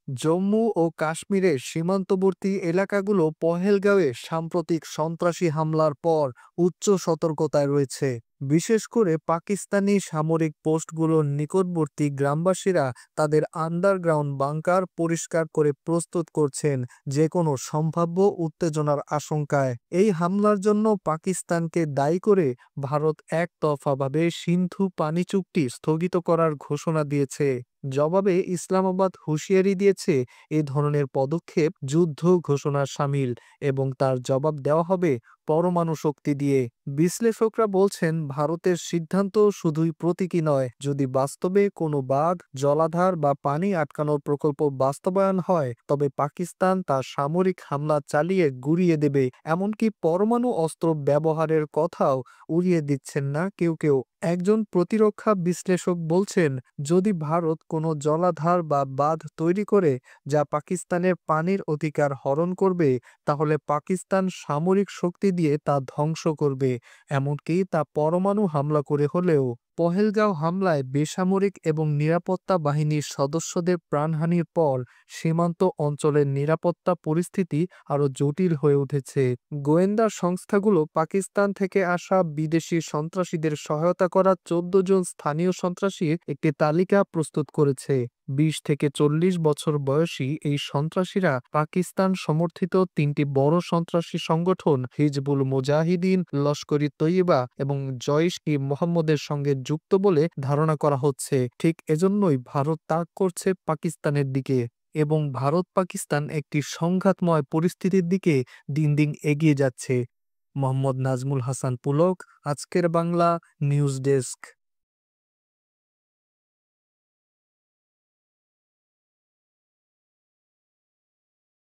জম্মু ও কাশ্মীরের সীমান্তবর্তী এলাকাগুলো পহেলগাঁওয়ে সাম্প্রতিক সন্ত্রাসী হামলার পর উচ্চ সতর্কতায় রয়েছে। বিশেষ করে পাকিস্তানি সামরিক পোস্টগুলোর নিকটবর্তী গ্রামবাসীরা তাদের আন্ডারগ্রাউন্ড বাংকার পরিষ্কার করে প্রস্তুত করছেন যে কোনো সম্ভাব্য উত্তেজনার আশঙ্কায়। এই হামলার জন্য পাকিস্তানকে দায়ী করে ভারত একতরফাভাবে সিন্ধু পানি চুক্তি স্থগিত করার ঘোষণা দিয়েছে। জবাবে ইসলামাবাদ হুঁশিয়ারি দিয়েছে এ ধরনের পদক্ষেপ যুদ্ধ ঘোষণার শামিল এবং তার জবাব দেওয়া হবে পরমাণু শক্তি দিয়ে। বিশ্লেষকরা বলছেন ভারতের সিদ্ধান্ত শুধুই প্রতীকী নয়, যদি বাস্তবে কোনো বাঁধ, জলাধার বা পানি আটকানোর প্রকল্প বাস্তবায়ন হয় তবে পাকিস্তান তার সামরিক হামলা চালিয়ে গুড়িয়ে দেবে। এমনকি পরমাণু অস্ত্র ব্যবহারের কথাও উড়িয়ে দিচ্ছেন না কেউ কেউ। একজন প্রতিরক্ষা বিশ্লেষক বলছেন, যদি ভারত কোনো জলাধার বা বাঁধ তৈরি করে যা পাকিস্তানের পানির অধিকার হরণ করবে, তাহলে পাকিস্তান সামরিক শক্তি দিয়ে তা ধ্বংস করবে, এমনকি তা পরমাণু হামলা করে হলেও। পহেলগাঁও হামলায় বেসামরিক এবং নিরাপত্তা বাহিনীর সদস্যদের প্রাণহানির পর সীমান্ত অঞ্চলের নিরাপত্তা পরিস্থিতি আরও জটিল হয়ে উঠেছে। গোয়েন্দা সংস্থাগুলো পাকিস্তান থেকে আসা বিদেশি সন্ত্রাসীদের সহায়তা করা ১৪ জন স্থানীয় সন্ত্রাসীর একটি তালিকা প্রস্তুত করেছে। ২০ থেকে ৪০ বছর বয়সী এই সন্ত্রাসীরা পাকিস্তান সমর্থিত তিনটি বড় সন্ত্রাসী সংগঠন হিজবুল মুজাহিদিন, লস্কর-ই তৈয়বা এবং জইশ-ই-মোহাম্মদের সঙ্গে যুক্ত বলে ধারণা করা হচ্ছে। ঠিক এজন্যই ভারত তাক করছে পাকিস্তানের দিকে এবং ভারত-পাকিস্তান একটি সংঘাতময় পরিস্থিতির দিকে দিন দিন এগিয়ে যাচ্ছে। মোহাম্মদ নাজমুল হাসান পুলক, আজকের বাংলা নিউজ ডেস্ক।